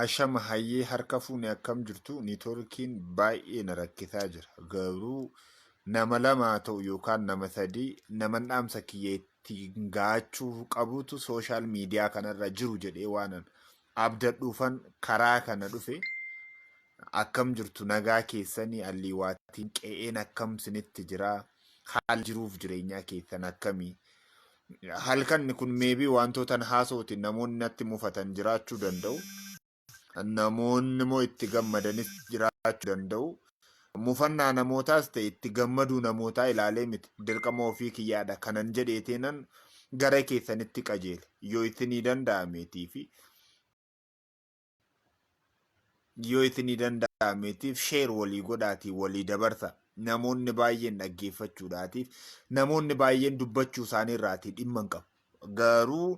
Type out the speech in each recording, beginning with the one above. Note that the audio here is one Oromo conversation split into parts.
Ashama hayyee harka fuune akkam jirtu niitoorkiin baay'ee na rakkisaa jira. Garuu nama lama haa ta'u yookaan nama sadii naman dhaamsa kiyyeettiin gaachuu qabutu sooshaal miidiyaa kanarra jiru jedhee waanan abdadhuufan karaa kana dhufe. Akkam jirtu nagaa keessanii alliiwaatiin qe'een akkam sinitti jira haal jiruuf jireenyaa keessan akkamii. Halkanni kun meebii wantootan haasootiin namoonni natti mufatan jiraachuu danda'u. Namoonni immoo itti gammadanis jiraachuu danda'u. Mufannaa namootaas ta'e itti gammaduu namootaa ilaalee miti dirqama ofii kiyyaadha kanan jedheeteenan gara keessanitti qajeele yoo isinii danda'ameetiif sheer walii godhaatii walii dabarsa. Namoonni baay'een dhaggeeffachuudhaatiif namoonni baay'een dubbachuu isaanii irraatii dhimma hin qabu. Garuu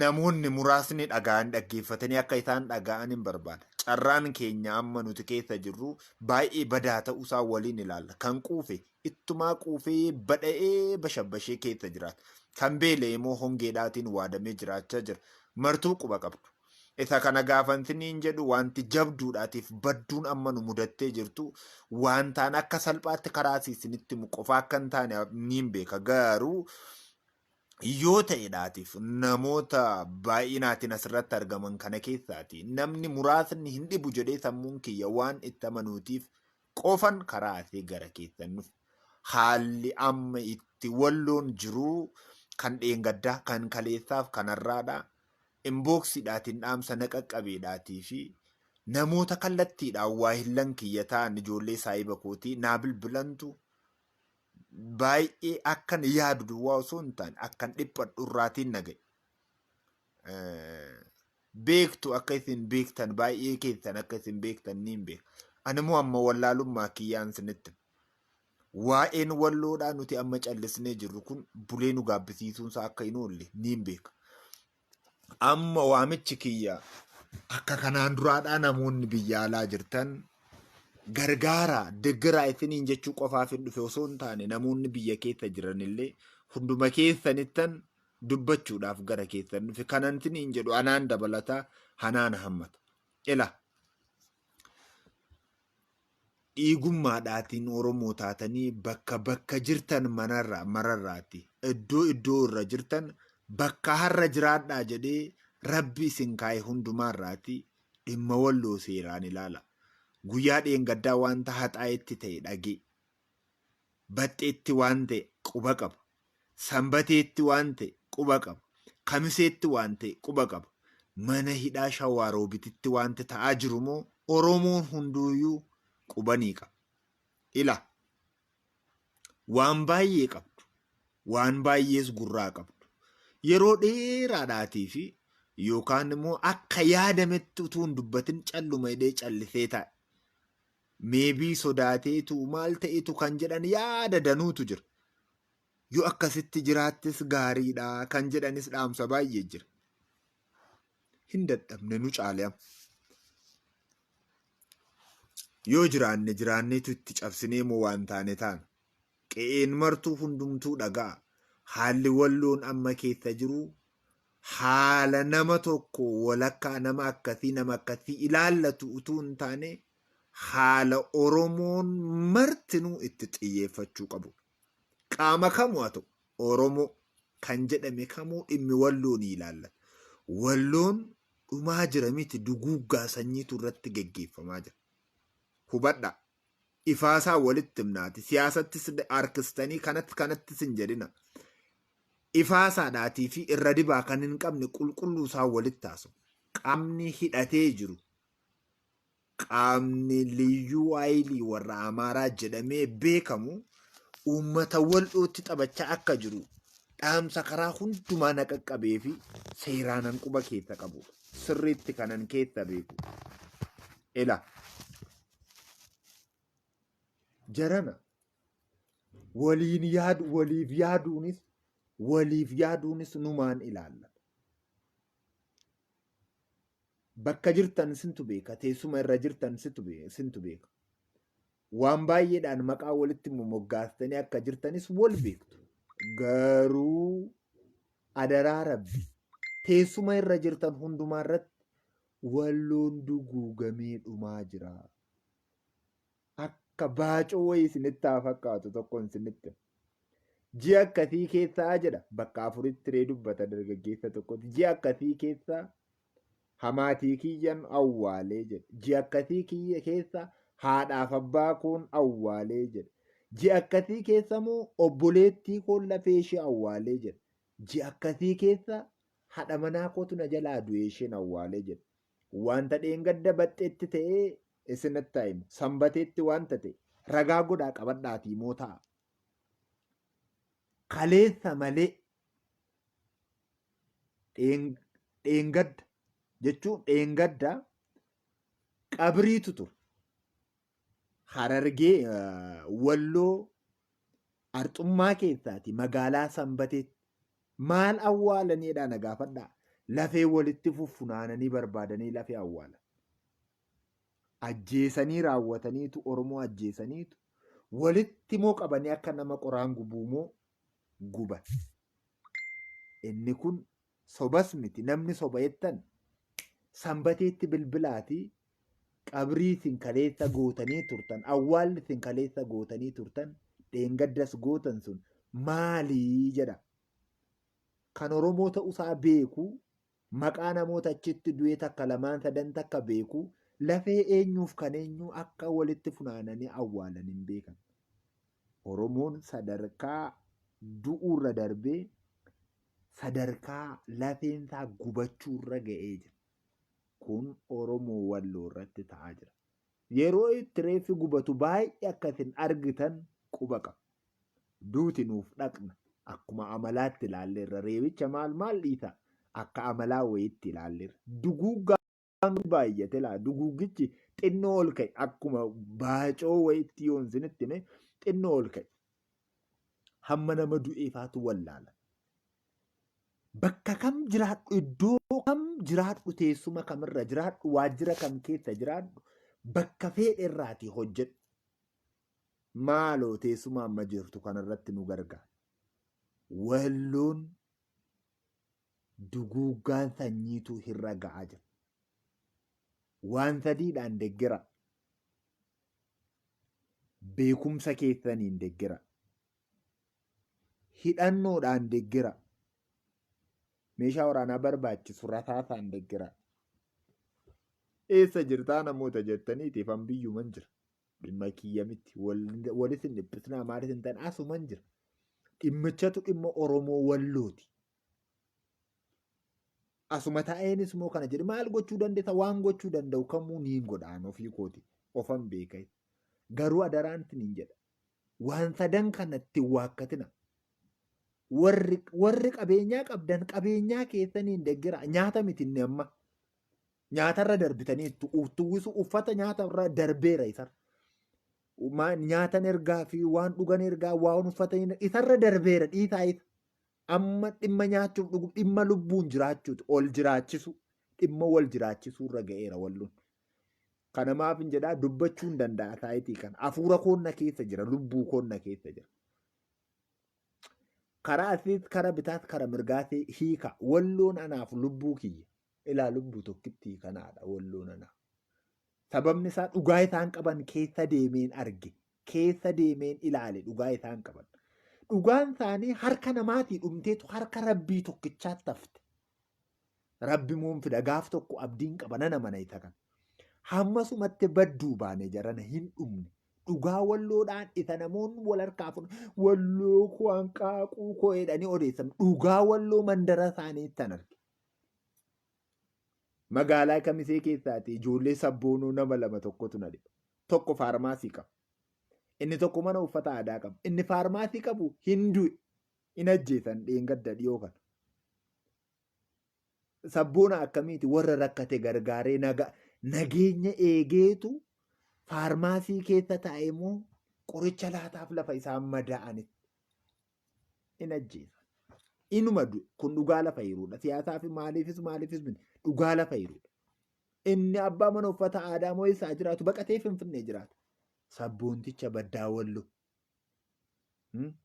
namoonni muraasni dhaga'an dhaggeeffatanii akka isaan dhaga'an hin barbaada. Carraan keenya amma nuti keessa jirru baay'ee badaa ta'uusaa waliin ilaalla. Kan quufe ittumaa quufee badha'ee bashabbashee keessa jiraata. Kan beela'e immoo hongeedhaatiin waadamee jiraachaa jira. Martuu quba qabdu. Isa kana gaafantiniin jedhu wanti jabduudhaatiif badduun amma nu mudattee jirtu wantaan akka salphaatti karaa siisinitti qofaa akka hin taane niin beeka. Garuu yoo ta'edhaatiif namoota baay'inaatiin asirratti argaman kana keessaati namni muraasni hin dhibu jedhee sammuun kiyya waan itti amanuutiif qofan karaa asii gara keessan nuuf haalli amma itti walloon jiruu kan dheengaddaa kan kaleessaaf kanarraadha inboksiidhaatiin dhaamsa naqaqqabeedhaatii fi namoota kallattiidhaan waa hillan kiyya ta'an ijoollee saayiba kootii naa bilbilantu baay'ee akkan yaadu duwwaa osoo hin taane akkan dhiphadhu irraatiin naga'e. Beektu akka isin beektan baay'ee keessan akka isin beektan niin beeka. Animmoo amma wallaalummaa kiyyaan sinitti. Waa'een walloodhaa nuti amma callisnee jirru kun bulee nu gaabbisiisuunsaa akka hin oolle niin beeka. Amma waamichi kiyya akka kanaan duraadhaa namoonni biyya alaa jirtan gargaaraa deggeraa isiniin jechuu qofaaf hin dhufe osoo hin taane namoonni biyya keessa jiranillee hunduma keessanittan dubbachuudhaaf gara keessan dhufe kanan isiniin jedhu anaan dabalataa hanaan hammata. Ila dhiigummaadhaatiin Oromoo taatanii bakka jirtan mararraati iddoo irra jirtan bakka har'a jiraadhaa jedhee rabbi isin kaa'e hundumaarraati dhimma walloo seeraan ilaala. Guyyaa dheengaddaa wanta haxaayetti ta'e dhagee baxxeetti waan ta'e quba qaba. Sanbateetti waan ta'e quba qaba. Kamiseetti waan ta'e quba qaba. Mana hidhaa Shawaa Roobititti wanti ta'aa jiru moo Oromoon hunduuyyuu qubanii qaba. Ila waan baay'ee qabdu. Waan baay'ees gurraa qabdu. Yeroo dheeraadhaatii fi yookaan immoo akka yaadametti utuu hin dubbatin calluma hidhee callisee taa'e. Meebii sodaateetu maal ta'etu kan jedhan yaada danuutu jira. Yoo akkasitti jiraattis gaariidha kan jedhanis dhaamsa baay'ee jira. Hin dadhabne nu caaleam. Yoo jiraanneetu itti cabsinee moo waan taane taana. Qe'een martuu hundumtuu dhagaa. Haalli walloon amma keessa jiru haala nama tokko walakkaa nama akkasii ilaallatu utuu hin taane haala Oromoon martinuu itti xiyyeeffachuu qabu. Qaama kamuu haa ta'u Oromoo kan jedhame kamuu dhimmi walloo ni ilaallata. Walloon dhumaa jira miti duguuggaa sanyiitu irratti geggeeffamaa jira. Hubadhaa. Ifaasaa walitti himnaati. Siyaasattis harkistanii kanattis hin jedhina. Ifaasaadhaatii fi irra dibaa kan hin qabne qulqulluusaa walitti haasawu. Qaamni hidhatee jiru. Qaamni liyyuu waayilii warra Amaaraa jedhamee beekamu uummata waldhootti taphachaa akka jiru dhaamsa karaa hundumaa naqaqqabee fi seeraanan quba keessa qabu. Sirriitti kanan keessa beeku. Ila jarana waliif yaaduunis numaan ilaalla. Bakka jirtan sintu beeka. Teessuma irra jirtan sintu beeka. Waan baay'eedhaan maqaa walitti moggaastanii akka jirtanis wal beektu. Garuu adaraa rabbi teessuma irra jirtan hundumaa irratti walloon duguugamee dhumaa jira. Akka baacoo wayii isinitti haa fakkaatu tokkoon isinitti. Ji'a akkasii keessaa jedha bakka afuritti ree dubbata dargaggeessa tokkotti. Ji'a akkasii keessaa hamaatii kiyyan awwaalee jedha. Ji'a akkasii keessa haadhaaf abbaa koon awwaalee jedha. Ji'a akkasii keessa moo obboleettii koon lafee ishee awwaalee jedha. Ji'a akkasii keessa haadha manaa kootu na jalaa du'ee isheen awwaalee jedha. Wanta dheengadda baxxeetti ta'ee isinitti himu. Sanbateetti wanta ta'e ragaa godhaa qabadhaatii moo ta'a. Kaleessa malee dheengadda jechuun dheengadda qabriitu ture. Harargee Walloo Arxummaa keessaati magaalaa Sanbateetti maal awwaalaniidha na gaafadhaa. Lafee walitti fuffunaananii barbaadanii lafee awwaalan. Ajjeesanii raawwataniitu Oromoo ajjeesaniitu walitti moo qabanii akka nama qoraan gubuu moo guban. Inni kun sobas miti. Namni soba jettan Sanbateetti bilbilaatii qabrii isin kaleessa gootanii turtan, awwaalli isin kaleessa gootanii turtan, dheengaddas gootan sun maalii jedha. Kan Oromoo ta'uusaa beeku, maqaa namoota achitti du'ee takka lamaan sadan takka beeku, lafee eenyuuf kan eenyu akka walitti funaananii awwaalan hin beekan. Oromoon sadarkaa du'uurra darbee sadarkaa lafeensaa gubachuurra ga'ee jira. Kun Oromoo Walloo irratti ta'aa jira. Yeroo itti reeffi gubatu baay'ee akkasin argitan quba qaba. Duuti nuuf dhaqna. Akkuma amalaatti ilaalleerra. Reebicha maal dhiisa? Akka amalaa wayiitti ilaalleerra. Duguuggaan baay'ate laa. Duguuggichi xinnoo ol ka'e. Akkuma baacoo wayiitti yoon isinitti hime xinnoo ol ka'e. Hamma nama du'eefaatu wallaala. Bakka kam jiraadhu, iddoo kam jiraadhu, teessuma kamirra jiraadhu, waajjira kam keessa jiraadhu, bakka fedhe irraatii hojjedhu. Maaloo teessuma amma jirtu kanarratti nu gargaara. Walloon duguuggaan sanyiitu irra ga'aa jira. Waan sadiidhaan deggera. Beekumsa keessaniin deggera. Hidhannoodhaan deggera. Meeshaa waraanaa barbaachisu rasaasaan deggera. Eessa jirtaa namoota jettaniitiif an biyyuman jira. Dhimma kiyya miti. Walis hin dhiphisnaa maalis hin ta'an asuman jira. Dhimmichatu dhimma Oromoo Wallooti. Asuma taa'eenis moo kana jedhe maal gochuu dandeessa? Waan gochuu danda'u kamuu niin godhaan ofii kooti. Ofan beekai. Garuu adaraan hin jedha. Waan sadan kanatti waakkatina. Warri qabeenyaa qabdan qabeenyaa keessaniin deggera. Nyaata miti inni amma. Nyaatarra darbitanii uwwisu uffata nyaatarra darbeera isarra. Nyaatan ergaa fi waan dhugan ergaa waan uffatanii isarra darbeera dhiisaa isa. Amma dhimma nyaachuuf dhuguuf dhimma lubbuun jiraachuuti. Ol jiraachisu dhimma wal jiraachisuurra ga'eera Walloon. Kanamaaf hin jedhaa dubbachuu hin danda'a taayitii kana. Hafuura koonna keessa jira. Lubbuu koonna keessa jira. Karaa asiis karaa bitaas karaa mirgaas hiika. Walloon anaaf lubbuu kiyya. Ilaa lubbuu tokkitti hiikanaadha Walloon anaaf. Sababni isaa dhugaa isaan qaban keessa deemeen arge. Keessa deemeen ilaale dhugaa isaan qaban. Dhugaan isaanii harka namaatii dhumteetu harka rabbii tokkichaatti hafte. Rabbi muun fida gaaf tokko abdiin qaba nana mana isa kan. Hammasumatti badduu baane jarana hin dhumne. Dhugaa Walloodhaan isa namoonni wal harkaa fuudhan Walloo koo hanqaaquu koo jedhanii odeessan. Dhugaa Walloo mandara isaaniitti arge. Magaalaa Kamisee keessaati ijoollee sabboonuu nama lama tokkotu na dhiba. Tokko faarmaasii qaba. Inni tokko mana uffata aadaa qaba. Inni faarmaasii qabu hin du'e. In ajjeesan dheengadda dhiyoo kana. Sabboona akkamiiti warra rakkate gargaaree nageenya eegeetu faarmaasii keessa taa'ee moo qoricha laataaf lafa isaan madaa'anitti. In ajjeesan. Inuma du'e kun dhugaa lafa hiruudha. Siyaasaa fi maaliifis dhugaa lafa hiruudha. Inni abbaa mana uffata aadaa moo eessaa jiraatu baqatee Finfinnee jiraata. Sabboonticha baddaa Walloo.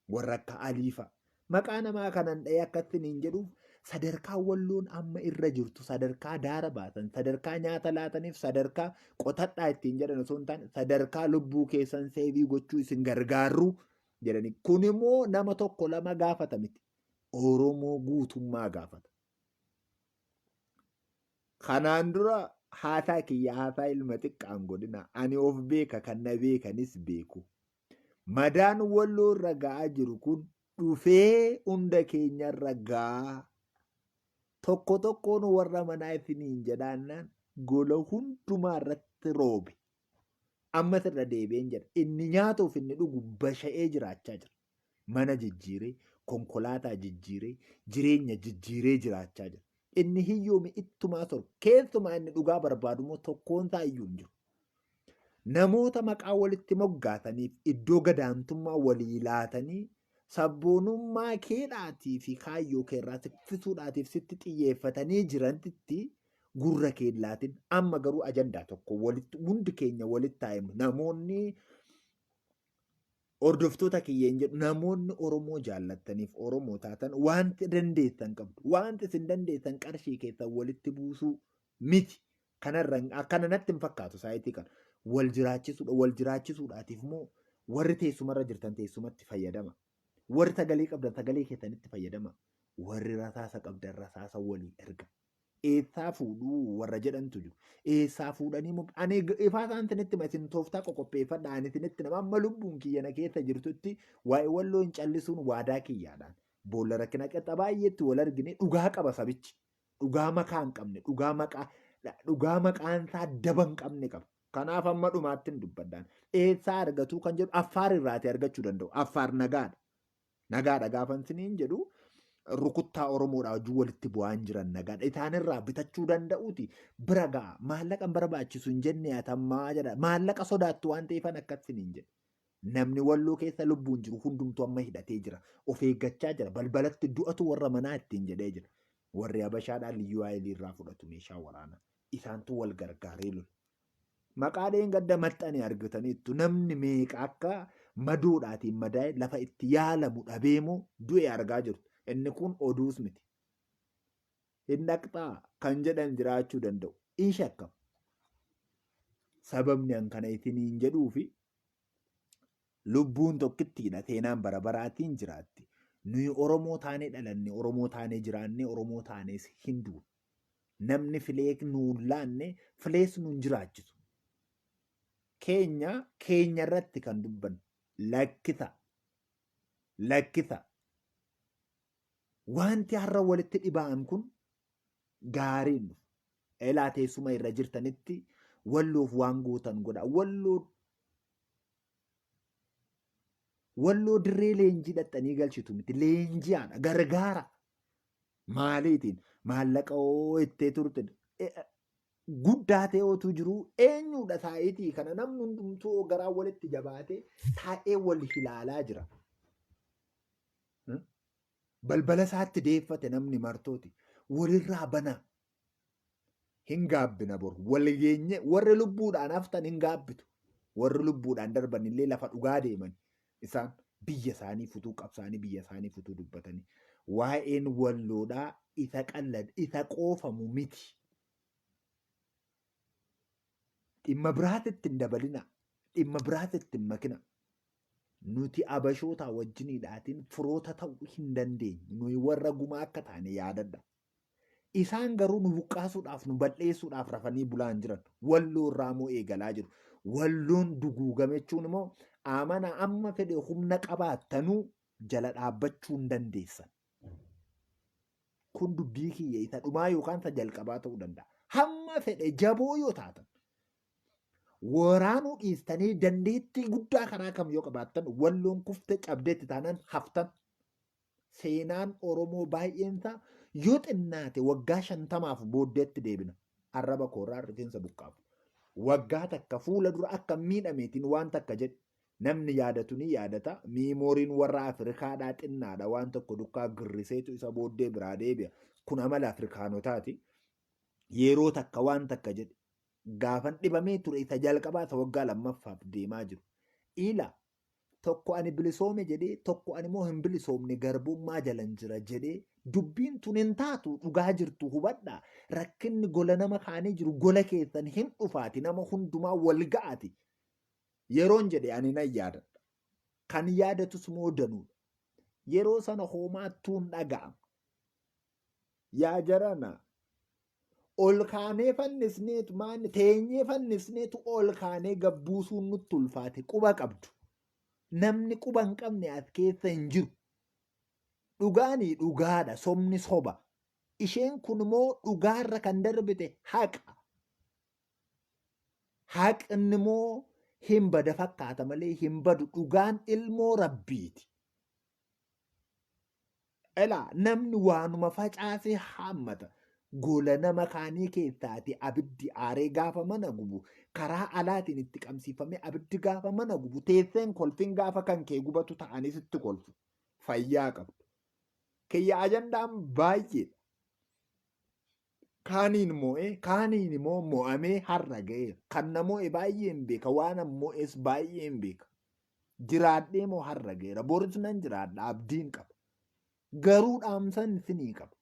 Warra akka Aliifa. Maqaa namaa kanan dha'ee akkasiniin jedhuuf sadarkaa walloon amma irra jirtu sadarkaa daara baatan sadarkaa nyaata laataniif sadarkaa qotadhaa ittiin jedhan osoo hin taane sadarkaa lubbuu keessan seevii gochuu isin gargaarru jedhani. Kun immoo nama tokko lama gaafata miti. Oromoo guutummaa gaafata. Kanaan dura haasaa kiyya haasaa ilma xiqqaan godhina. Ani of beeka kan na beekanis beeku. Madaan walloo irra ga'aa jiru kun dhufee hunda keenya irra ga'aa. Tokko tokkoon warra manaa isiniin jedhaannaan gola hundumaa irratti roobe. Ammas irra deebi'een jedha. Inni nyaatuuf inni dhugu basha'ee jiraachaa jira. Mana jijjiiree, konkolaataa jijjiiree, jireenya jijjiiree jiraachaa jira. Inni hiyyoome ittumaa torba. Keessumaa inni dhugaa barbaadu immoo tokkoonsaa iyyuu hin jiru. Namoota maqaa walitti moggaataniif iddoo gadaantummaa walii laatanii sabboonummaa keedhaatii fi kaayyoo keerraa tiffisuudhaatiif sitti xiyyeeffatanii jirantitti gurra keellaatiin amma garuu ajandaa tokko hundi keenya walitti taa'emu namoonni hordoftoota kiyyeen jedhu namoonni Oromoo jaallattaniif Oromoo taatan wanti dandeessan qabdu. Wanti isin dandeessan qarshii keessan walitti buusuu miti. Kanarra akkana natti hin fakkaatu saayitii kana. Wal jiraachisuudhaatiif immoo warri teessumarra jirtan teessumatti fayyadama. Warri sagalee qabdan sagalee keessanitti fayyadama. Warri rasaasa qabdan rasaasa walii erga. Eessaa fuudhuu warra jedhantu jiru. Eessaa fuudhanii ani ifaa isaanitti isin tooftaa qoqopheeffadha. Ani isinitti nama amma lubbuun kiyyana keessa jirtutti waa'ee walloo hin callisuun waadaa kiyyaadhaan. Boolla rakkina qaxa baay'eetti wal argine dhugaa qaba sabichi. Dhugaa maqaa hin qabne dhugaa maqaan isaa daba hin qabne qaba. Kanaaf amma dhumaatti hin dubbadhaan. Eessaa argatu kan jedhu Affaar irraati argachuu danda'u. Affaar nagaadha. Nagaadha gaafan isiniin jedhu. Rukuttaa Oromoodhaa wajjin walitti bu'aan jiran nagaadha. Isaanirraa bitachuu danda'uuti. Bira ga'a. Maallaqa hin barbaachisu hin jenne hatammaa jedha. Maallaqa sodaattu waan ta'eefan akkasiin hin jedhe. Namni walloo keessa lubbuun jiru hundumtuu amma hidhatee jira. Of eeggachaa jira. Balbalatti du'atu warra manaa ittiin jedhee jira. Warri Habashaadhaan liyyuu haayilii irraa fudhatu meeshaa waraanaa. Isaantu wal gargaaree lolu. Maqaaleen gadda maxxanii argataniittu namni meeqa akka madoodhaatiin madaa'e lafa itti yaalamu dhabeemoo du'e argaa jirtu. Inni kun oduus miti. Hin dhaqxaa kan jedhan jiraachuu danda'u. In shakkama. Sababni an kana isiniin jedhuufi lubbuun tokkittiidha seenaan bara baraatiin jiraatti. Nuyi Oromoo taanee dhalanne, Oromoo taanee jiraanne, Oromoo taanees hin duune. Namni filee nuun laanne filees nuun jiraachisu. Keenya irratti kan dubbannu lakkisa. Wanti har'a walitti dhiba'an kun gaariin elaa teessuma irra jirtanitti walloof waan gootan godha. Walloo dirree leenjii dhaxxanii galchitu miti. Leenjiyaadha. Gargaara. Maaliitiin maallaqa ittee turte guddaa ta'eetu jiru. Eenyudha taa'itii kana namni hundumtuu garaa walitti jabaatee taa'ee wal ilaalaa jira. Balbala isaatti deeffate namni martooti. Walirraa banaa. Hin gaabbina boru. Wal geenye warri lubbuudhaan haftan hin gaabbitu. Warri lubbuudhaan darban illee lafa dhugaa deeman. Isaan biyya isaanii futuu qabsaanii biyya isaanii futuu dubbatanii. Waa'een walloodhaa isa qoofamu miti. Dhimma biraatitti hin dabalina. Dhimma biraatitti hin makina. Nuti Habashoota wajjiniidhaatiin firoota ta'uu hin dandeenye. Nuyi warra gumaa akka taane yaadadha. Isaan garuu nu buqqaasuudhaaf nu balleessuudhaaf rafanii bulaan jiran. Walloo irraa moo eegalaa jiru. Walloon duguugame jechuun immoo amana amma fedhe humna qabaattanuu jala dhaabbachuu hin dandeessan. Kun dubbii kiyya isa dhumaa yookaan isa jalqabaa ta'uu danda'a. Hamma fedhe jaboo yoo taatan. Waraanuu dhiistanii dandeettii guddaa karaa kam yoo qabaattan walloon kufte cabdeetti taanaan haftan. Seenaan Oromoo baay'eensaa yoo xinnaate waggaa 50 booddeetti deebina. Arraba koorraa rifeensa buqqaafu. Waggaa takka fuula dura akka miidhameetiin waan takka jedhe namni yaadatu ni yaadata. Miimooriin warra Afrikaadhaa xinnaadha waan tokko dukkaa girriseetu isa booddee biraa deebi'a. Kun amala Afrikaanotaati. Yeroo takka waan takka jedhe. Gaafan dhibamee ture isa jalqabaa isa waggaa 2ffaaf deemaa jiru. Ila tokko ani bilisoome jedhee tokko ani immoo hin bilisoomne garbummaa jalan jira jedhee dubbiin tun hin taatu dhugaa jirtu hubadhaa. Rakkinni gola nama kaanii jiru gola keessan hin dhufaati nama hundumaa wal ga'ati. Yeroon jedhe ani nan yaadadha. Kan yaadatus moo danuudha. Yeroo sana hoomaattuun dhaga'ama. Yaa jarana ol kaanee fannisneetu maanni teenyee fannisneetu ol kaanee gabbuusuun nutti ulfaate quba qabdu. Namni quba hin qabne as keessa hin jiru. Dhugaanii dhugaadha sobni soba. Isheen kun immoo dhugaarra kan darbite haqa. Haqni immoo hin bada fakkaata malee hin badu dhugaan ilmoo rabbiiti. Elaa namni waanuma facaasee haammata. Gola nama kaanii keessaati abiddi aaree gaafa mana gubu karaa alaatiin itti qabsiifame abiddi gaafa mana gubu teesseen kolfin gaafa kan kee gubatu ta'anis itti kolfu fayyaa qabdu. Kiyya ajandaan baay'eedha. Kaaniin immoo mo'amee har'a ga'eera. Kan na mo'e baay'een beeka waan an mo'es baay'een beeka. Jiraadhee moo har'a ga'eera. Boris nan jiraadha abdiin qaba. Garuu dhaamsan isinii qaba.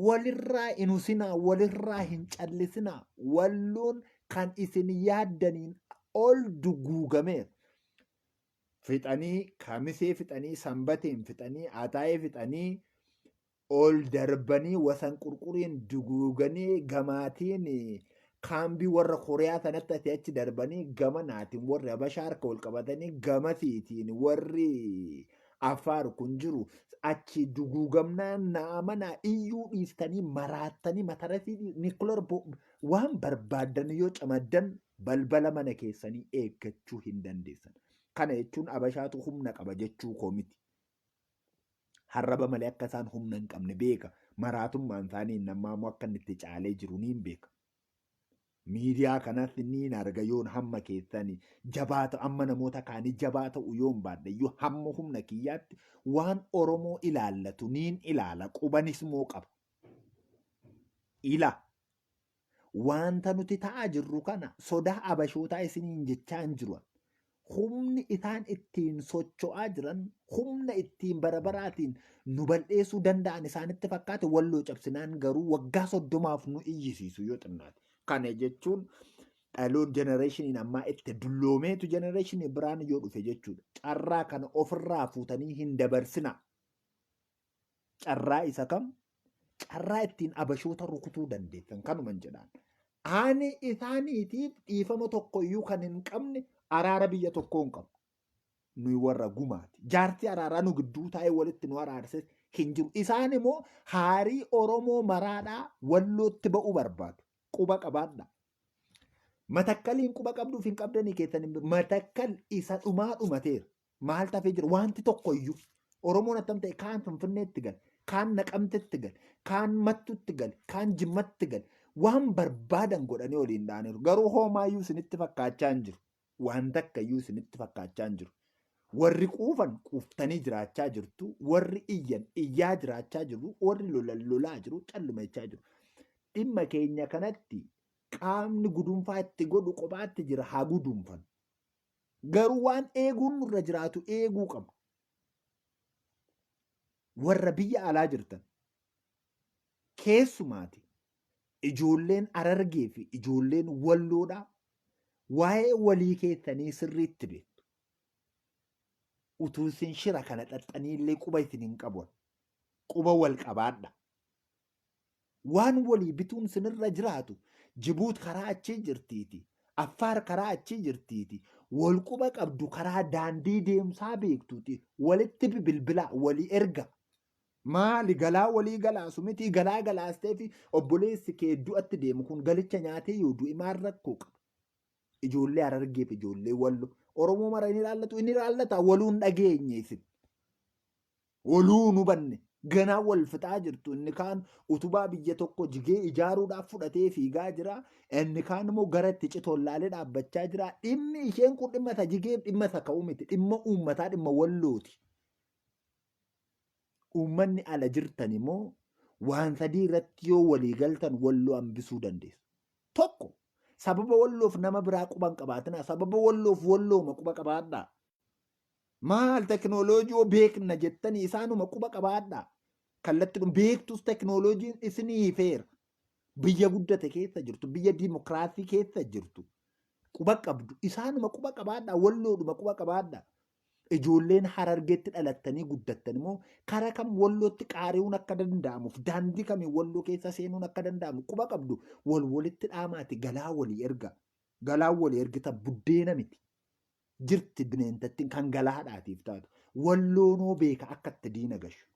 Walirraa hin usinaa, walirraa hin callisinaa. Walloon kan isin yaaddaniin ol duguugameera. Fixanii, kamisee fixanii, sanbateen fixanii, ataa'ee fixanii, ol darbanii, wasan qurquriin duguuganii, gamaatiin kaambii warra Koriyaa sanatti asii achi darbanii, gama naatiin warri Habashaa harka ol qabatanii, gamasiitiin warri Affaar kun jiru. Achi duguugamnaan naamanaa iyyuu dhiistanii maraattanii matarasii Niikular waan barbaadan yoo camaddan balbala mana keessanii eeggachuu hin dandeessan. Kana jechuun Habashaatu humna qaba jechuu koo miti. Harraba malee akka isaan humna hin qabne beeka. Maraatummaan isaanii namaamoo akka inni itti caalee jiru niin beeka. Miidiyaa kanas niin arga yoon hamma keessanii jabaata amma namoota kaanii jabaa ta'u yoon baadha yoo hamma humna kiyyaatti waan Oromoo ilaallatu niin ilaala qubanis moo qaba. Wanta nuti ta'aa jirru kana sodaa Habashootaa isiniin jechaa hin jiru. Humni isaan ittiin socho'aa jiran humna ittiin barabaraatiin nu bal'eessuu danda'an isaanitti fakkaate walloo cabsinaan garuu waggaa 30 nu iyyisiisu yoo xinnaate. Kana jechuun dhaloon jenereeshiniin ammaa itti dulloomeetu jenereeshinii biraan yoo dhufe jechuudha. Carraa kana ofirraa fuutanii hin dabarsina. Carraa isa kam? Carraa ittiin Habashoota rukutuu dandeessan kanuman jedhaan. Ani isaaniitiif dhiifama tokkoyyuu kan hin qabne araara biyya tokkoo hin qabu. Nuyi warra gumaati. Jaartii araaraa nu gidduu taa'ee walitti nu araarses hin jiru. Isaan immoo haarii Oromoo maraadhaa wallootti ba'uu barbaadu. Quba qabaadha. Matakkaliin quba qabduuf hin qabdanii keessan matakkal isa dhumaa dhumateera. Maal tafee jira? Wanti tokkoyyuu Oromoon attam ta'e kaan Finfinneetti gal, kaan Naqamtetti gal, kaan Mattutti gal, kaan Jimmatti gal. Waan barbaadan godhanii waliin dhaaniiru. Garuu hoomaayyuu isinitti fakkaachaa hin jiru. Waan takkayyuu isinitti fakkaachaa hin jiru. Warri quufan quuftanii jiraachaa jirtu. Warri iyyan iyyaa jiraachaa jiru. Warri lolan lolaa jiru. Callumachaa jiru. Dhimma keenya kanatti qaamni gudunfaa itti godhu kophaatti jira haa gudunfan. Garuu waan eeguun nurra jiraatu eeguu qaba. Warra biyya alaa jirtan keessumaati ijoolleen Harargee fi ijoolleen Walloodhaa waa'ee walii keessanii sirriitti beektu. Utuu isin shira kana xaxxaniillee quba isin hin qaban. Quba wal qabaadha. Waan walii bituun sinirra jiraatu Jibuut karaa achii jirtiiti. Affaar karaa achii jirtiiti. Wal quba qabdu karaa daandii deemsaa beektuuti. Walitti bilbilaa walii erga. Maali galaa walii galaasu miti galaa galaastee fi obboleessi kee du'atti deemu kun galicha nyaatee yoo du'e maal rakkoo qaba. Ijoollee Harargee fi ijoollee Walloo Oromoo mara inni ilaallatu inni ilaallata waluun dhageenye isin. Waluu nu banne. Ganaa wal fixaa jirtu inni kaan utubaa biyya tokko jigee ijaaruudhaaf fudhatee fiigaa jira. Inni kaan immoo gara itti citollaalee dhaabbachaa jira. Dhimmi isheen kun dhimma isa jigee dhimma isa ka'uu miti. Dhimma uummataa dhimma Wallooti. Uummanni ala jirtan immoo waan sadii irratti yoo walii galtan Walloo hambisuu dandeessu. Tokko sababa Walloof nama biraa quba hin qabaatinaa. Sababa Walloof Wallooma quba qabaadhaa. Maal teknooloojii beekna jettanii isaanuma quba qabaadhaa. Kallattii beektus teknooloojiin isinii feera. Biyya guddate keessa jirtu, biyya dimokiraasii keessa jirtu. Quba qabdu. Isaanuma quba qabaadhaa. Walloodhuma quba qabaadhaa. Ijoolleen Harargeetti dhalattanii guddattan immoo karaa kam Wallootti qaari'uun akka danda'amuuf daandii kamiin Walloo keessa seenuun akka danda'amu quba qabdu. Walitti dhaamaati galaa walii erga. Galaan walii ergitan buddeena miti. Jirti bineentattiin kan galaadhaatiif taatu. Walloonoo beeka akka itti diina gashu.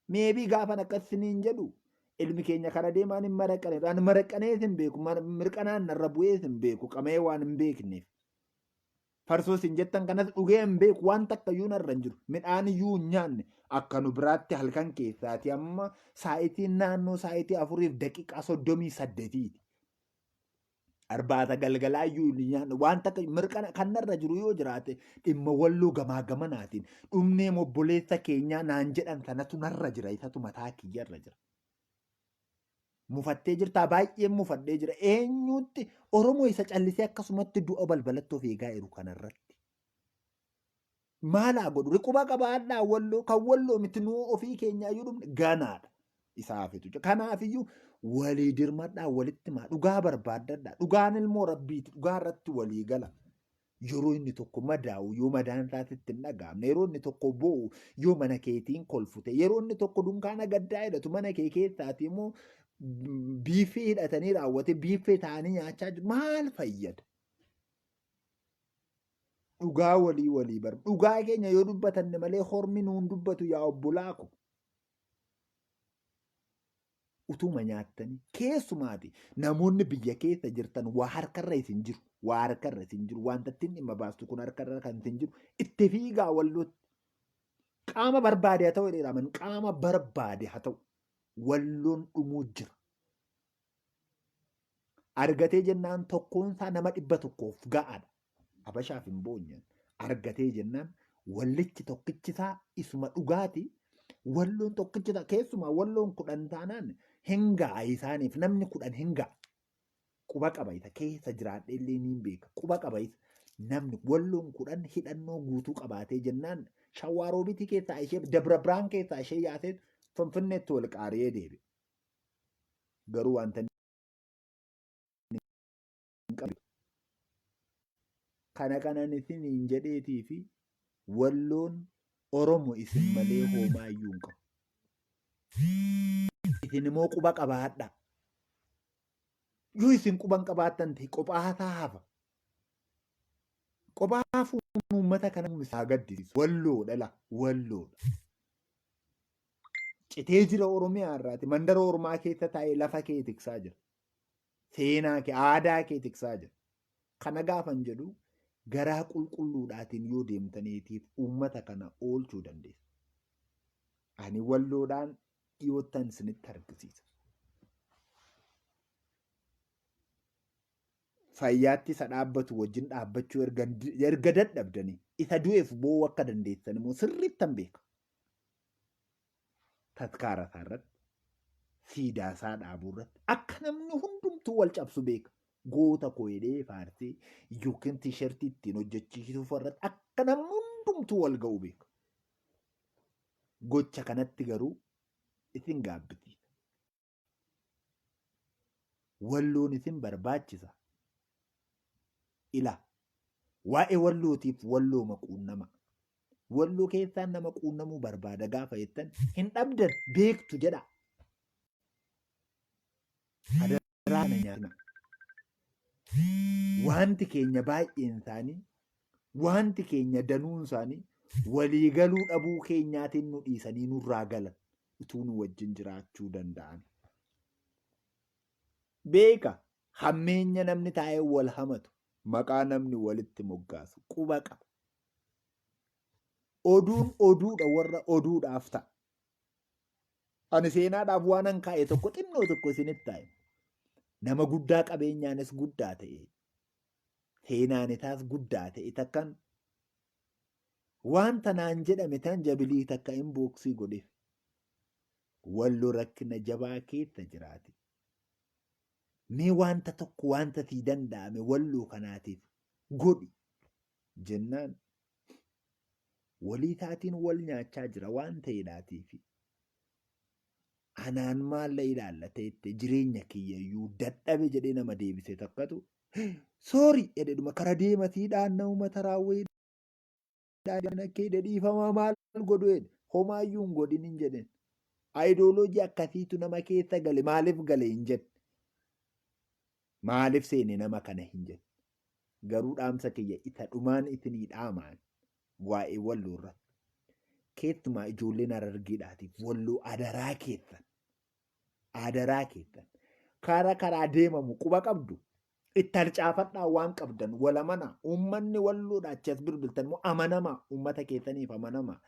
Meebii gaafan akkasiniin jedhu ilmi keenya kara deemaan hin maraqane. Ani maraqanees hin beeku. Mirqanaan narra bu'ees hin beeku. Qamee waan hin beekneef. Farsoos hin jettan kanas dhugee hin beeku. Waan takka iyyuu narra hin jiru. Midhaan iyyuu hin nyaanne. Akka nu biraatti halkan keessaati amma saayitiin naannoo saayitii 4:38. Arbaata galgalaa iyyuu hin nyaanne. Waan takka mirqana kan narra jiru yoo jiraate dhimma Walloo gamaa gamanaatiin dhumnee obboleessa keenyaa naan jedhan sanatu narra jira. Isatu mataa kiyyarra jira. Mufattee jirtaa baay'een mufadhee jira. Eenyutti Oromoo isa callisee akkasumatti du'a balbalatti of eegaa jiru kanarratti. Maalaa godhu riquba qabaadhaa Walloo kan Walloo miti nuu ofii keenyaa iyyuu dhumne ganaadha. Isaafitu jira. Kanaafiyyuu walii dirmadhaa walitti maa dhugaa barbaaddadhaa. Dhugaan ilmoo rabbiiti. Dhugaa irratti walii gala. Yeroo inni tokko madaa'u yoo madaan isaatitti hin dhaga'amne. Yeroo inni tokko boo'u yoo mana keetiin kolfute. Yeroo inni tokko dunkaana gaddaa hidhatu mana kee keessaati immoo biiffee hidhatanii raawwate biiffee ta'anii nyaachaa jiru. Maal fayyada? Dhugaa walii barba. Dhugaa keenya yoo dubbatanne malee hormi nuun dubbatu yaa obbolaa ko. Utuma nyaattanii keessumaati namoonni biyya keessa jirtan waa harkarra isin jiru. Waa harkarra isin jiru. Wanta ittiin dhimma baastu kun harkarra kan isin jiru. Itti fiigaa Wallootti. Qaama barbaade haa ta'u jedhaman qaama barbaade haa ta'u. Walloon dhumuu jira. Argatee jennaan tokkoon isaa nama 100 ga'aadha. Habashaaf hin boonyan. Argatee jennaan wallichi tokkichisaa isuma dhugaati. Walloon tokkichisaa keessumaa Walloon 10 taanaan hin ga'a isaaniif namni 10 hin ga'a. Quba qaba isa keessa jiraadhee illee ni beeka. Quba qaba isa namni Walloon 10 hidhannoo guutuu qabaatee jennaan Shawwaaroobitii keessaa ishee Dabra Biraan keessaa ishee yaasee Finfinneetti wal qaaree deebi'e. Garuu wanta kanan isin hin jedheetii fi Walloon Oromoo isin malee hoomaa iyyuu hin qabu. Isin immoo quba qabaadha. Yoo isin quban qabaattan ta'e qophaasaa hafa. Qophaafuun uummata kana isaa gaddisiisu. Walloodha. Walloodha. Citee jira Oromiyaa irraati. Mandara Oromaa keessa taa'ee lafa kee tiksaa jira. Seenaa kee, aadaa kee tiksaa jira. Kana gaafan jedhu garaa qulqulluudhaatiin yoo deemtaniitiif uummata kana oolchuu dandeessu. Ani Walloodhaan dhiyoottan isinitti argisiisa. Fayyaatti isa dhaabbatu wajjin dhaabbachuu erga dadhabdanii isa du'eef boo'uu akka dandeessan immoo sirriittan beeka. Tatkaara isaa irratti, siidaa isaa dhaabuu irratti akka namni hundumtuu wal cabsu beeka. Goota koo jedhee faarsee yookiin tiishartii ittiin hojjechiisuuf irratti akka namni hundumtuu wal ga'u beeka. Gocha kanatti garuu isin gaabbisiisa. Walloon isin barbaachisa. Ila waa'ee Wallootiif Walloo maquunnama. Walloo keessaan nama quunnamuu barbaada gaafa jettan hin dhabdan beektu jedha. Adaraa na nyaata. Wanti keenya baay'een isaanii, wanti keenya danuun isaanii waliigaluu dhabuu keenyaatiin nu dhiisanii nurraa galan utuu nu wajjin jiraachuu danda'an. Beeka hammeenya namni taa'ee wal hamatu. Maqaa namni walitti moggaasu quba qaba. Oduun oduudha warra oduudhaaf ta'a. Ani seenaadhaaf waan an kaa'e tokko xinnoo tokko isinitti taa'e. Nama guddaa qabeenyaanis guddaa ta'e. Seenaan isaas guddaa ta'e takkan wanta naan jedhame tan jabilii takka hin booksii godheef. Walloo rakkina jabaa keessa jiraate. Mee wanta tokko wanta sii danda'ame Walloo kanaatiif godhi. jennaan walii taatiin wal nyaachaa jira waan ta'eedhaatiifi anaan maalla ilaallate itti jireenya kiyyayyuu dadhabe jedhee nama deebise takkatu soori jedhedhuma kara deematiidhaan namuma raawwee kee dhiifamaa maal godhu jedhe homaayyuu hin godhin hin jedhen aayidooloojii akkasiitu nama keessa gale maaliif gale hin jedhe maaliif seene nama kana hin jedhe garuu dhaamsa kiyya isa dhumaan isinii dhaamaan waa'ee walloo irratti keessumaa ijoolleen Harargeedhaatiif walloo adaraa keessan karaa deemamu quba qabdu itti harcaafadhaa waan qabdan wala mana uummanni walloodha achas bilbiltan immoo amanamaa uummata keessaniif amanamaa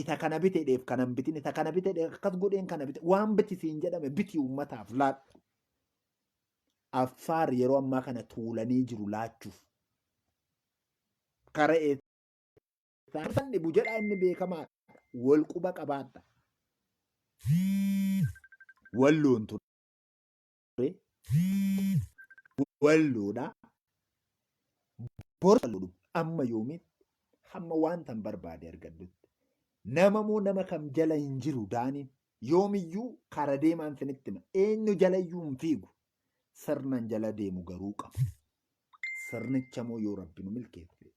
isa kana biteedheef kanan bitin isa kana biteedheef akkas godheen kana bite waan bitisiin jedhame biti uummataaf laadhu Affaar yeroo ammaa kana tuulanii jiru laachuuf kara eessaan dhibu jedha inni beekamaa wal quba qabaadha walloon ture walloodha borsaludhu amma yoomiin hamma waantan barbaade argaddutti namamoo nama kam jala hin jiru daaniin yoomiyyuu kara deemaan sinitti hima eenyu jalayyuu hin fiigu sirnan jala deemu garuu qabu sirnicha moo yoo rabbi nu milkeesse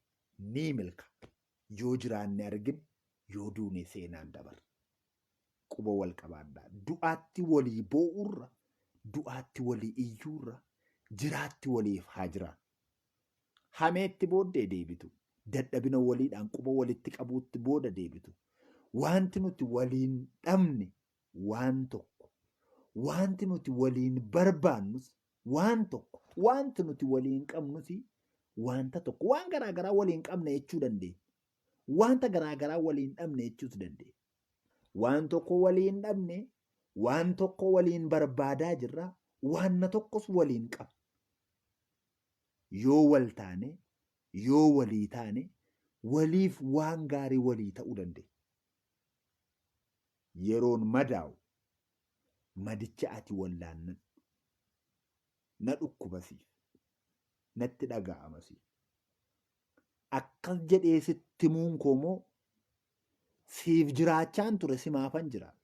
ni milka yoo jiraanne argin yoo duune seenaan dabar quba wal qabaadhaa du'aatti walii boo'urra du'aatti walii iyyuurra jiraatti waliif haa jiraan hameetti booddee deebitu dadhabina waliidhaan quba walitti qabuutti booda deebitu wanti nuti waliin dhabne waan tokko wanti nuti waliin barbaannus waan tokko wanti nuti waliin qabnus wanta tokko waan garaagaraa waliin qabna jechuu dandeenya wanta garaagaraa waliin dhabne jechuus dandeenya waan tokko waliin dhabne waan tokko waliin barbaadaa jirra waanna tokkos waliin qaba yoo wal taane yoo walii taane waliif waan gaarii walii ta'uu dandeenya yeroon madaa'u madicha ati wallaannan na dhukkubasiif natti dhaga'amasiif akkas jedhee sitti muun koomoo siif jiraachaan ture simaafan jiraadhu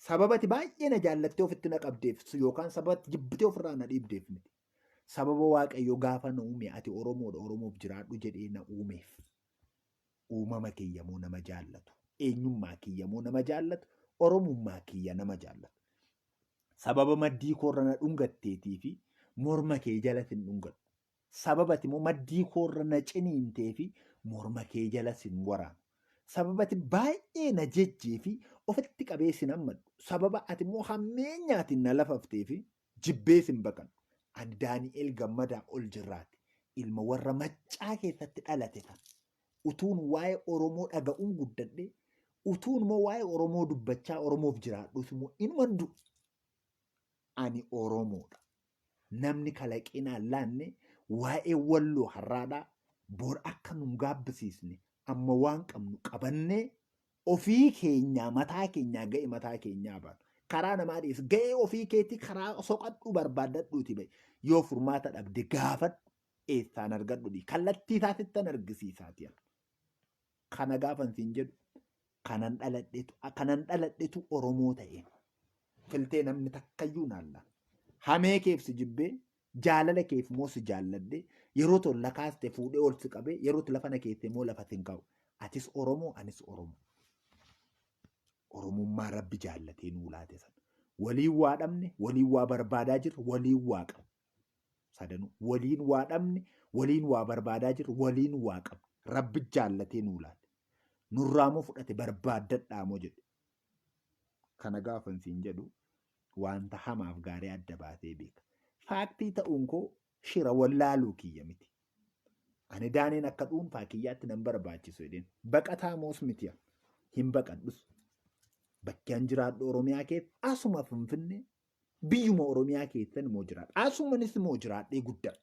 sababati baay'ee na jaallattee ofitti na qabdeef yookaan sababati jibbitee ofirraa na dhiibdeef miti sababa waaqayyo gaafa na uume ati Oromoodha Oromoof jiraadhu jedhee na uumeef uumama kiyyamoo nama jaallatu eenyummaa kiyyamoo nama jaallatu Oromummaa kiyya nama jaallatu sababa maddii koorra na dhungatteetii fi morma kee jala sin dhungadhu sababati immoo maddii koorra na ciniintee fi morma kee jala sin waraanu sababati baay'ee na jejjee fi ofitti qabee sin hammadhu sababa ati immoo hammeenyaatiin na lafaftee fi jibbee sin baqadhu ani Daani'el Gammadaa ol jirraati ilma warra maccaa keessatti dhalate kan utuun waa'ee Oromoo dhaga'uun guddadhe utuun immoo waa'ee Oromoo dubbachaa Oromoof jiraadhus immoo inuman du'u ani Oromoodha namni kalaqinaan laanne waa'ee walloo har'aadhaa bor akka nu gaabbisiisne amma waan qabnu qabannee ofii keenyaa mataa keenyaa ga'e mataa keenyaa baanu karaa namaa dhiyeessu ga'ee ofii keetti karaa soqadhu barbaaddadhuuti bahe yoo furmaata dhabde gaafadhu eessaan argadhu kallattii isaatittan argisiisaati kana gaafan siin jedhu kanan dhaladhetu Oromoo ta'een filtee namni takkayyuu naalla hamee keef si jibbee jaalala keef moo si jaalladde yeroo tolla kaaste fuudhee ol si qabee yeroo lafa na keesse moo lafa sin ka'u atis Oromoo anis Oromoo Oromummaa rabbi jaallatee nuu laate sana waliin waa dhabne waliin waa barbaadaa jirru waliin waa qabu sadanuu waliin waa dhabne waliin waa barbaadaa jirru waliin waa qabu rabbi jaallatee nuu laate nurraamoo fudhate barbaaddadhaamoo jedhe kana gaafan siin jedhu wanta hamaaf gaarii adda baatee beeka faaktii ta'uun koo shira wallaaluu kiyya miti ani Daaniin akka dhuunfaa kiyyaatti nan barbaachisu jedheen baqataa moos miti hin baqadhus bakkeen jiraadhu Oromiyaa keessa asuma Finfinnee biyyuma Oromiyaa keessan immoo jiraadha asumanis immoo jiraadhee guddaa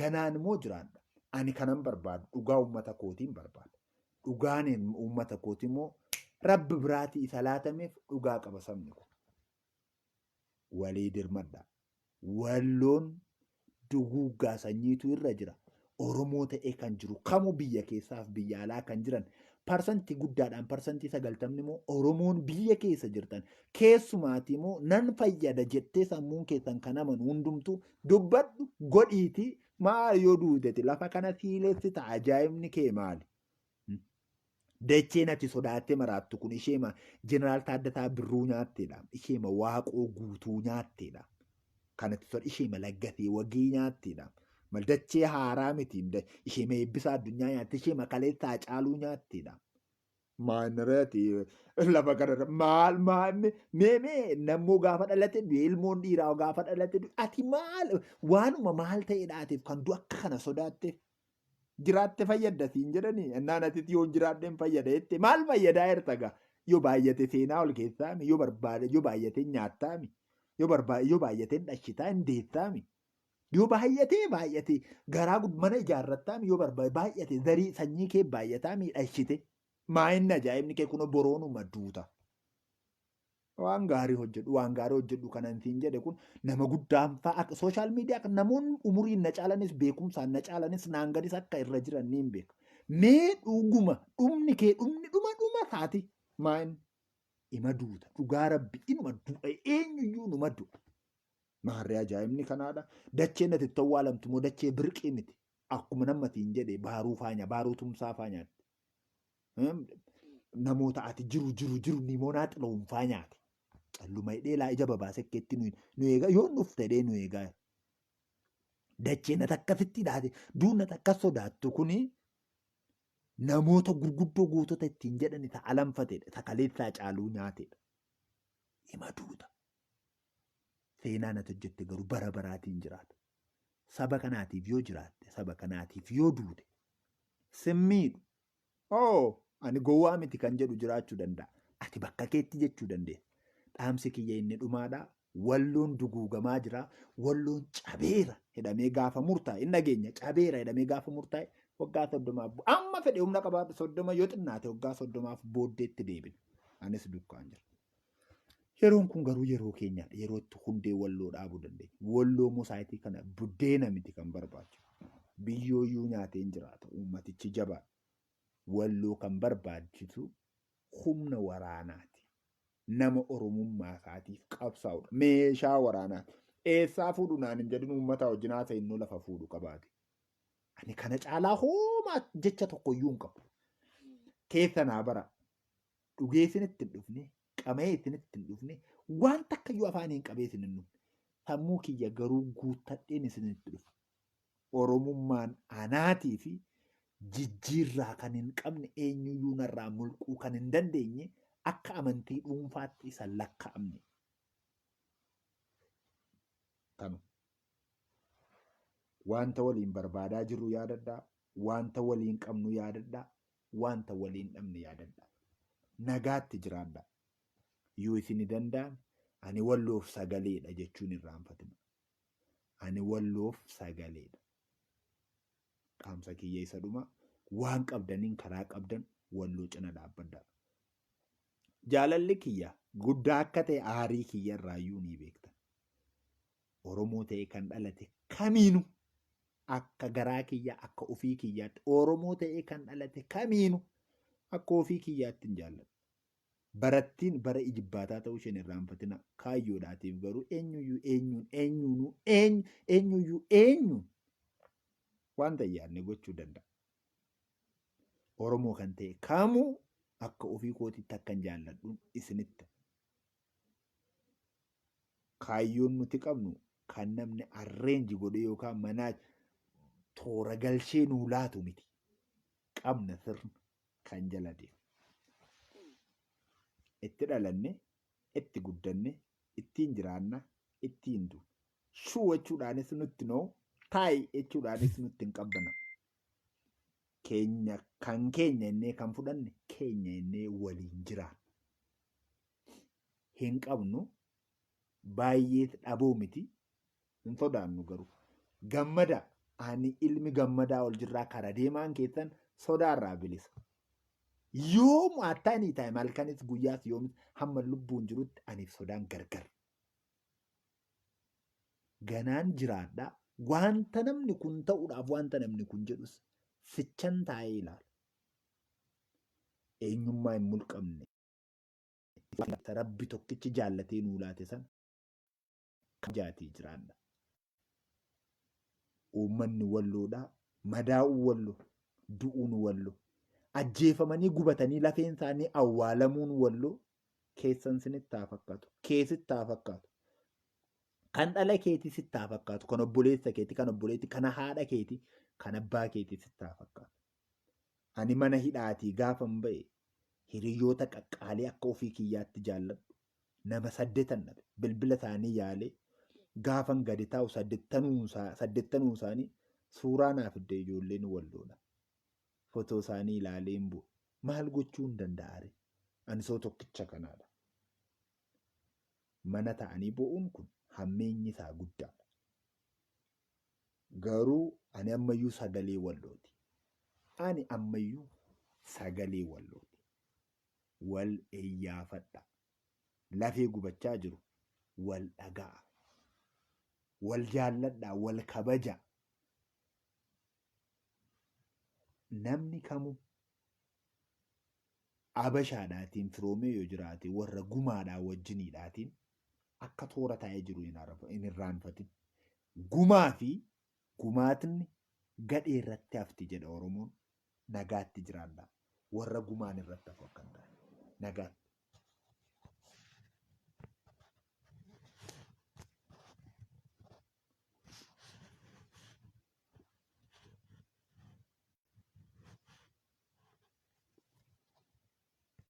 ganaan immoo jiraadha ani kanan barbaadu dhugaa uummata kootiin barbaada dhugaaniin uummata kooti immoo rabbi biraatii isa laatameef dhugaa qaba sabni kun walii dirmadha walloon duguuggaa sanyiitu irra jira Oromoo ta'ee kan jiru kamuu biyya keessaaf biyya alaa kan jiran parsantii guddaadhaan parsantii 90 immoo Oromoon biyya keessa jirtan keessumaati immoo nan fayyada jettee sammuun keessan kan amanu hundumtuu dubbadhu godhiiti maal yoo duudete lafa kana siileessita ajaa'ibni kee maali? Dacheen ati sodaattee maraattu kun isheema jeneraal Taaddasaa Birruu nyaatteedha. Isheema Waaqoo guutuu nyaatteedha. Kanatti soda isheema Laggatee Wagii nyaatteedha. Dachee haaraa miti isheema Eebbisaa Addunyaa nyaatte isheema Kaleessaa Caaluu nyaatteedha. Maanreeti lafa kanarra maal mee nammoo gaafa dhalate ilmoon dhiiraa gaafa dhalate ati maal waanuma maal ta'eedhaatiif kan du akka kana sodaatteef. Jiraatte fayyadda siin jedhanii ennaan atitti yoo jiraadheen fayyada jette maal fayyadaa ertaga yoo baay'ate seenaa ol keessaami yoo barbaade yoo baay'ate nyaattaami yoo baay'ate dhashitaa hin deettaami yoo baay'ate garaa mana ijaarrattaami yoo barbaade baay'ate zarii sanyii kee baay'ataami dhashite maa'inni ajaa'ibni kee kun boroonuma duuta. Waan gaarii hojjedhu kanan siin jedhe kun nama guddaan fa'a sooshaal miidiyaa namoonni umuriin na caalanis beekumsaan na caalanis naan gadis akka irra jiran niin beeka. Mee dhuguma dhumni kee dhuma taati maa'in ima duuta dhugaa rabbi inuma du'a eenyuyyuu numa du'a. Maarree ajaa'ibni kanaadha. Dacheen ati itti awwaalamtu moo dachee birqii miti akkuma nammatiin jedhe baaruu tumsaa faanyaatti. Namoota ati jiru niimoonaa xilawunfaa nyaate. Calluma hidheelaa ija babaasekkeetti nu eegaa yoo nuuf ta'ee nu eegaa. Dacheen ati akkasitti dhaate duun ati akkas sodaattu kuni namoota gurguddoo gootota ittiin jedhan isa alanfateedha. Isa Kaleessaa Caaluu nyaateedha. Ima duuta. Seenaan ati hojjette garuu bara baraatiin jiraata. Saba kanaatiif yoo jiraatte saba kanaatiif yoo duute simmiidhu. Ani gowwaa miti kan jedhu jiraachuu danda'a. Ati bakka keetti jechuu dandeessa. Dhaamsi kiyya inni dhumaadha. Walloon duguugamaa jira. Walloon cabeera jedhamee gaafa murtaa'e. Inni nageenya cabeera jedhamee gaafa murtaa'e waggaa 30 amma fedhe humna qabaatu 30 yoo xinnaate waggaa 30 booddeetti deebina. Anis dukkaan jira. Yeroon kun garuu yeroo keenyaadha. Yeroo itti hundee walloo dhaabuu dandeenya. Walloo mosaayitii kana buddeena miti kan barbaachisu. Biyyooyyuu nyaatee hin jiraata. Uummatichi jabaa. Walloo kan barbaachisu humna waraanaati. Nama oromummaa isaatiif qabsaa'udha. Meeshaa waraanaati. Eessaa fuudhu naan hin jedhin uummata wajjin haasa innoo lafa fuudhu qabaate. Ani kana caalaa hoomaa jecha tokkoyyuu hin qabu. Keessa naa bara. Dhugee isinitti hin dhufne, qamee isinitti hin dhufne, waan takkayyuu afaaniin qabee isin hin dhufne. Sammuu kiyya garuu guuttadheen isinitti dhufu. Oromummaan anaatii fi jijjiirraa kan hin qabne eenyuyyuu narraa mulquu kan hin dandeenye akka amantii dhuunfaatti isa lakkaa'amne. Kanu wanta waliin barbaadaa jirru yaadadhaa, wanta waliin qabnu yaadadhaa, wanta waliin dhabne yaadadhaa. Nagaatti jiraadhaa. Yoo isin danda'ame ani walloof sagaleedha jechuun irraanfatina. Ani walloof sagaleedha. Dhaamsa kiyya isa dhuma waan qabdaniin karaa qabdan walloo cina dhaabbadhaa. Jaalalli kiyya guddaa akka ta'e aarii kiyya irraayyuu ni beektan. Oromoo ta'e kan dhalate kamiinu akka garaa kiyya akka ofii kiyyaatti Oromoo ta'e kan dhalate kamiinu akka ofii kiyyaatti hin jaalladhu. Barattiin bara ijibbaataa ta'uu isheen irraanfatina. Kaayyoodhaatiif garuu eenyuyyuu wanta yaadne gochuu danda'a. Oromoo kan ta'e kamuu akka ofii kootiitti akka hin jaalladhuun isinitti. Kaayyoon nuti qabnu kan namni arreenji godhe yookaan manaa toora galchee nuu laatu miti. Qabna sirna kan jala deemu. Itti dhalanne, itti guddanne, ittiin jiraanna, ittiin duuna. Shuu jechuudhaanis nutti noo taayi jechuudhaanis nutti hin qabbana. Keenya innee kan fudhanne keenya innee waliin jiraan. Hin qabnu baay'ee dhaboo miti. Hin sodaannu garuu. Gammada ani ilmi gammadaa ol jirraa kara deemaan keessan sodaarraa bilisa. Yoom attaanii taa'e malkanis guyyaas yoomis hamma lubbuun jirutti aniif sodaan gargar. Ganaan jiraadhaa Wanta namni kun ta'uudhaaf wanta namni kun jedhus fichan taa'ee ilaala. Eenyummaa hin mulqabne. Rabbi tokkichi jaallatee nuu laate sana kabajaatii jiraanna. Uummanni walloodhaa madaa'uu wallo, du'uun wallo, ajjeefamanii gubatanii lafeen isaanii awwaalamuun wallo keessan sinitti haa fakkaatu. Keessitti haa fakkaatu. Kan dhala keetii sitti haa fakkaatu. Kan obboleessa keetii, kan obboleetti, kan haadha keetii, kan abbaa keetii sitti haa fakkaatu. Ani mana hidhaatii gaafan ba'e hiriyoota qaqqaalee akka ofii kiyyaatti jaalladhu. Nama 8 dhabe. Bilbila isaanii yaalee gaafan gadi taa'u 8 isaanii suuraa naaf fidde ijoolleen walloodha. Fotoo isaanii ilaalee hin bu'u. Maal gochuu hin danda'a? Ani soo tokkicha kanaadha. Mana ta'anii bo'uun kun hammeenyi isaa guddaadha. Garuu ani ammayyuu sagalee wallooti. Ani ammayyuu sagalee wallooti. Wal iyyaafadha. Lafee gubachaa jiru wal dhaga'a. Wal jaalladhaa, wal kabaja. Namni kamuu abashaadhaatiin firoomee yoo jiraate warra gumaadhaa wajjiniidhaatiin akka toora taa'ee jiru hin irraanfatin. Gumaa fi gumaatni gadhee irratti hafti jedha Oromoon. Nagaatti jiraadhaa. Warra gumaan irratti hafu akka hin taane. Nagaatti.